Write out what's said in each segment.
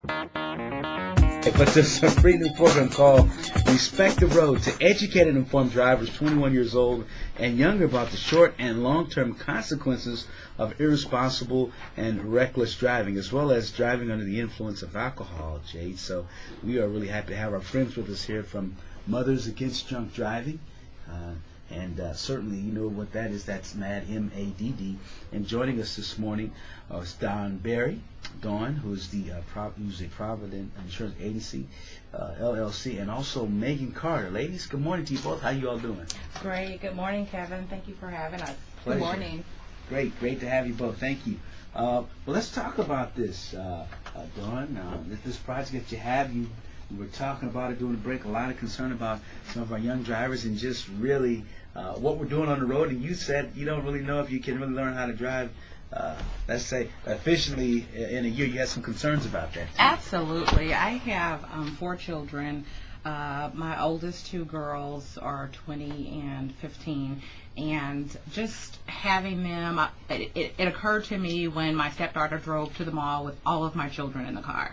But there's a free new program called Respect the Road to educate and inform drivers 21 years old and younger about the short and long-term consequences of irresponsible and reckless driving, as well as driving under the influence of alcohol, Jade. So we are really happy to have our friends with us here from Mothers Against Drunk Driving. And certainly you know what that is. That's MAD, M-A-D-D. And joining us this morning is Dawn Berry. Dawn, who's a Provident Insurance Agency, LLC, and also Megan Carter. Ladies, good morning to you both. How you all doing? Great. Good morning, Kevin. Thank you for having us. Pleasure. Good morning. Great to have you both. Thank you. Well, let's talk about this, Dawn. This project that you have. We were talking about it during the break. A lot of concern about some of our young drivers and just really what we're doing on the road. And you said you don't really know if you can really learn how to drive, let's say, efficiently in a year. You had some concerns about that. Absolutely. I have 4 children. My oldest 2 girls are 20 and 15. And just having them, it occurred to me when my stepdaughter drove to the mall with all of my children in the car.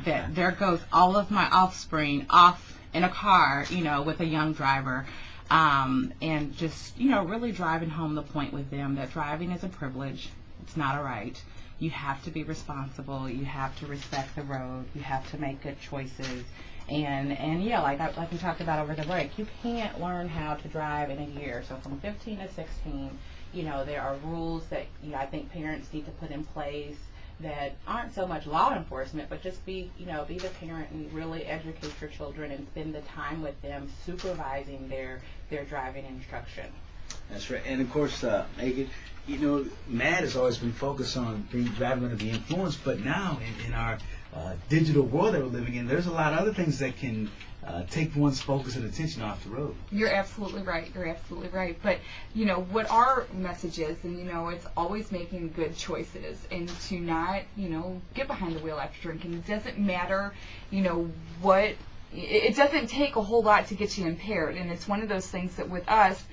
That there goes all of my offspring off in a car, with a young driver. And just, really driving home the point with them that driving is a privilege. It's not a right. You have to be responsible. You have to respect the road. You have to make good choices. And yeah, like we talked about over the break, you can't learn how to drive in a year. So from 15 to 16, there are rules that I think parents need to put in place that aren't so much law enforcement, but just be the parent and really educate your children and spend the time with them supervising their driving instruction. That's right. And of course, Megan, MAD has always been focused on driving under the influence, but now in our digital world that we're living in, there's a lot of other things that can take one's focus and attention off the road. You're absolutely right. But, what our message is, and, it's always making good choices and to not, get behind the wheel after drinking. It doesn't matter, it doesn't take a whole lot to get you impaired. And it's one of those things that with us,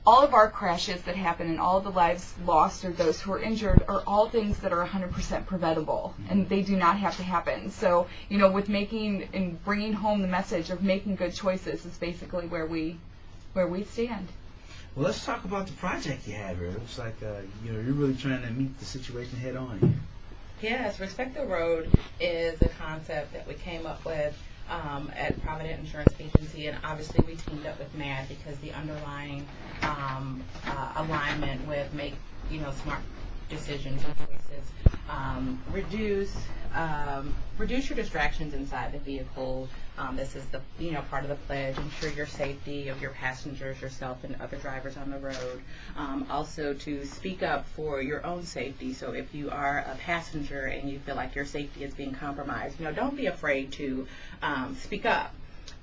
all of our crashes that happen and all of the lives lost or those who are injured are all things that are 100% preventable, and they do not have to happen. So, with making and bringing home the message of making good choices is basically where we stand. Well, let's talk about the project you have here. It looks like you're really trying to meet the situation head on here. Yes, Respect the Road is a concept that we came up with at Provident Insurance Agency, and obviously we teamed up with MAD because the underlying alignment with make smart decisions and choices, reduce your distractions inside the vehicle. This is the part of the pledge. Ensure your safety of your passengers, yourself, and other drivers on the road. Also to speak up for your own safety. So if you are a passenger and you feel like your safety is being compromised, don't be afraid to speak up.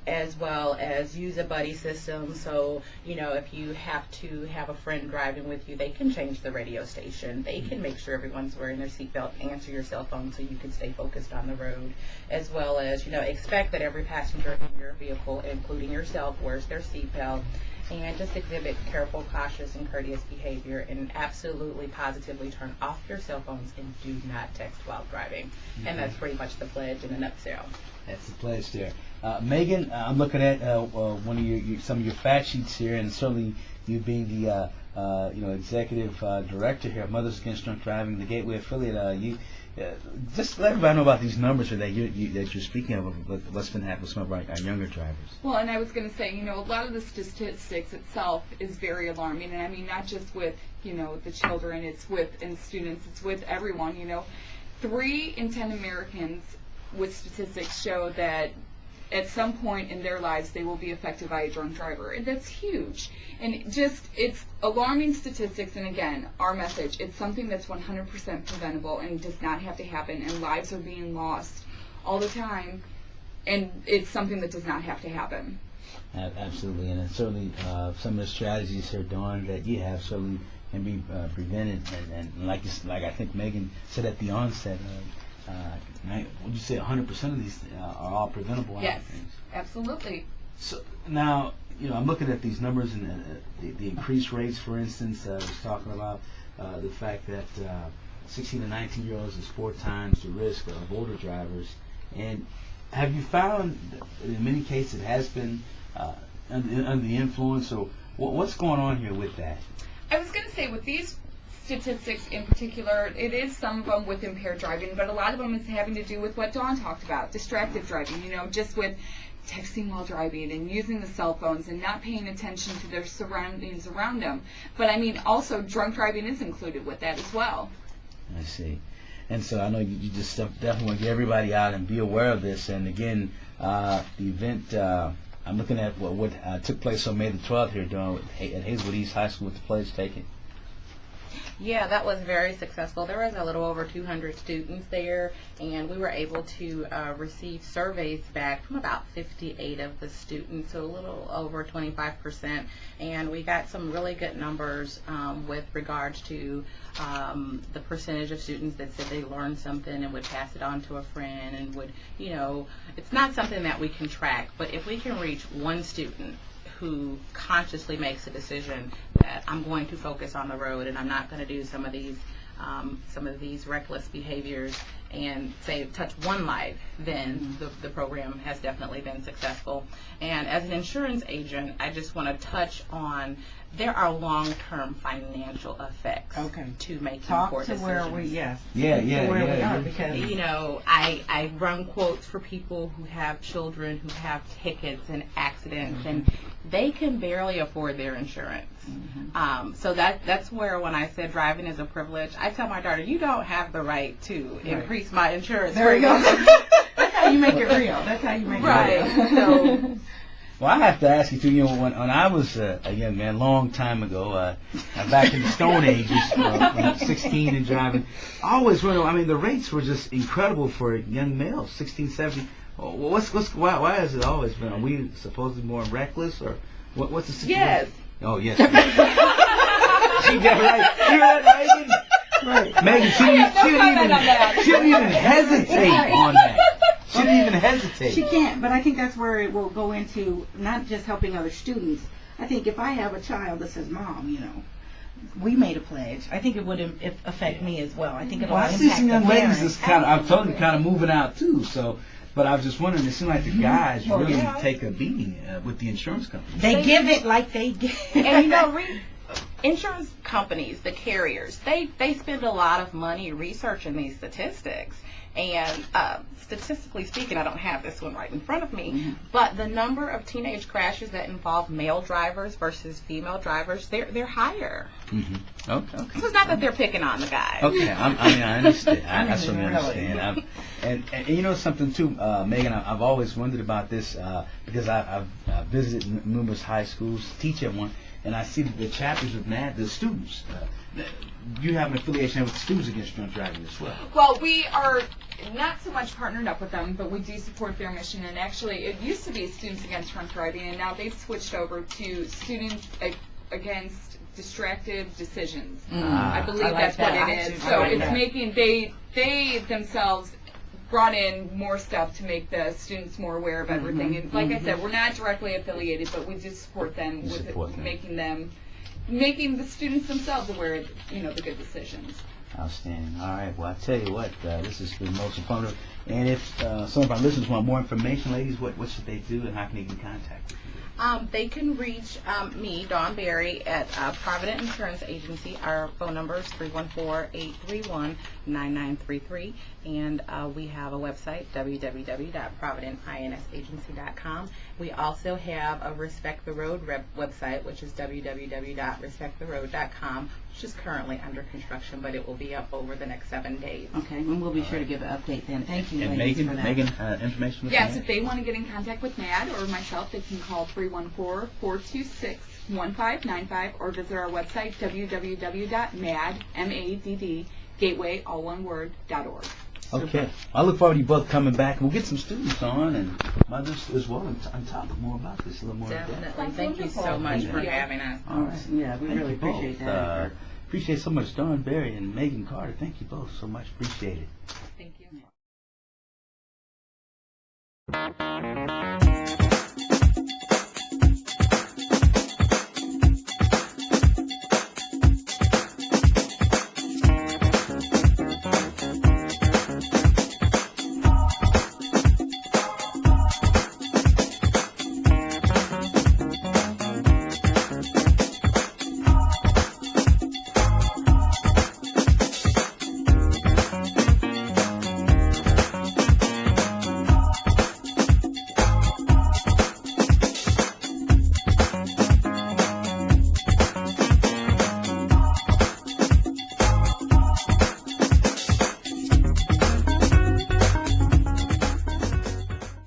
As well as use a buddy system. So, if you have to have a friend driving with you, they can change the radio station. They can make sure everyone's wearing their seatbelt, answer your cell phone so you can stay focused on the road. As well as, expect that every passenger in your vehicle, including yourself, wears their seatbelt. And just exhibit careful, cautious, and courteous behavior, and absolutely, positively turn off your cell phones and do not text while driving. Mm-hmm. And that's pretty much the pledge in a nutshell. That's the pledge there. Megan, I'm looking at one of some of your fact sheets here, and certainly you being the executive director here of Mothers Against Drunk Driving, the Gateway affiliate. Just let everybody know about these numbers that you're speaking of, what's been happening with some of our younger drivers. Well, and I was going to say, a lot of the statistics itself is very alarming, and I mean not just with the children, it's with students, it's with everyone. 3 in 10 Americans with statistics show that at some point in their lives they will be affected by a drunk driver, and that's huge. And it's alarming statistics, and again, our message, it's something that's 100% preventable and does not have to happen, and lives are being lost all the time, and it's something that does not have to happen. Absolutely, and certainly some of the strategies here, Dawn, that you have certainly can be prevented, and like I think Megan said at the onset, would you say 100% of these are all preventable? Yes, absolutely. So now, I'm looking at these numbers and the increased rates, for instance. I was talking about the fact that 16 to 19-year-olds is 4 times the risk of older drivers. And have you found that in many cases it has been under the influence, or what's going on here with that? I was going to say, with these statistics in particular, it is some of them with impaired driving, but a lot of them is having to do with what Dawn talked about, distracted driving, just with texting while driving and using the cell phones and not paying attention to their surroundings around them. But I mean, also drunk driving is included with that as well. I see. And so I know you just definitely want to get everybody out and be aware of this. And again, the event, I'm looking at what took place on May the 12th here, Dawn, at Hazelwood East High School with the pledge taking. Yeah, that was very successful. There was a little over 200 students there, and we were able to receive surveys back from about 58 of the students, so a little over 25%. And we got some really good numbers with regards to the percentage of students that said they learned something and would pass it on to a friend and would, it's not something that we can track, but if we can reach one student who consciously makes a decision that I'm going to focus on the road and I'm not going to do some of these reckless behaviors, and say touch one life, then the program has definitely been successful. And as an insurance agent, I just want to touch on there are long-term financial effects to making poor decisions. Where we, yes. Yeah. We are, because I run quotes for people who have children who have tickets and accidents, and they can barely afford their insurance. So that's where, when I said driving is a privilege, I tell my daughter, you don't have the right to increase my insurance. There you go. That's how you make it real. That's how you make it real. So. Well, I have to ask you too. When I was a young man, long time ago, back in the Stone Ages, 16 and driving, I always wondered. I mean, the rates were just incredible for young males, 16, 17. Why has it always been? Are we supposedly more reckless, or what's the situation? Yes. Oh, yes. She got right. You hear that, Megan? Right. Megan, she didn't even hesitate on that. She didn't even hesitate. She can't, but I think that's where it will go into not just helping other students. I think if I have a child that says, "Mom, we made a pledge," I think it would affect me as well. I think it'll I impact see some young the ladies parents. that's I'm totally kind of moving out too. So, but I was just wondering, it seems like the guys really take a beating with the insurance companies. They give it like they get. And insurance companies, the carriers, they spend a lot of money researching these statistics. And statistically speaking, I don't have this one right in front of me, but the number of teenage crashes that involve male drivers versus female drivers, they're higher. Okay. So it's not that they're picking on the guys. Okay, I understand. I certainly understand. And something too, Megan, I've always wondered about this because I've visited numerous high schools, teach at one, and I see the chapters of NAD, the students. You have an affiliation with Students Against Drunk Driving as well. Well, we are not so much partnered up with them, but we do support their mission. And actually, it used to be Students Against Drunk Driving, and now they've switched over to Students Against Distracted Decisions. I believe that's what it is. So it's making they themselves brought in more stuff to make the students more aware of everything. And like I said, we're not directly affiliated, but we do support them with making the students themselves aware of the good decisions. Outstanding. All right. Well, I tell you what, this has been most informative. And if some of our listeners want more information, ladies, what should they do, and how can they get in contact with you? They can reach me, Dawn Berry, at Provident Insurance Agency. Our phone number is 314-831-9933. And we have a website, www.providentinsagency.com. We also have a Respect the Road website, which is www.respecttheroad.com, which is currently under construction, but it will be up over the next 7 days. Okay, and we'll be sure to give an update then. Thank you, and ladies, for that. Megan, information with Yes, Matt? if they want to get in contact with MAD or myself, they can call 314-426-1595 or visit our website, www.maddgateway.org. Okay. I look forward to you both coming back. We'll get some students on and mothers as well and talk more about this a little more. Definitely. Thank you so much for having us. All right. Yeah, we really appreciate that. Appreciate so much Dawn Berry and Megan Carter. Thank you both so much. Appreciate it. Thank you.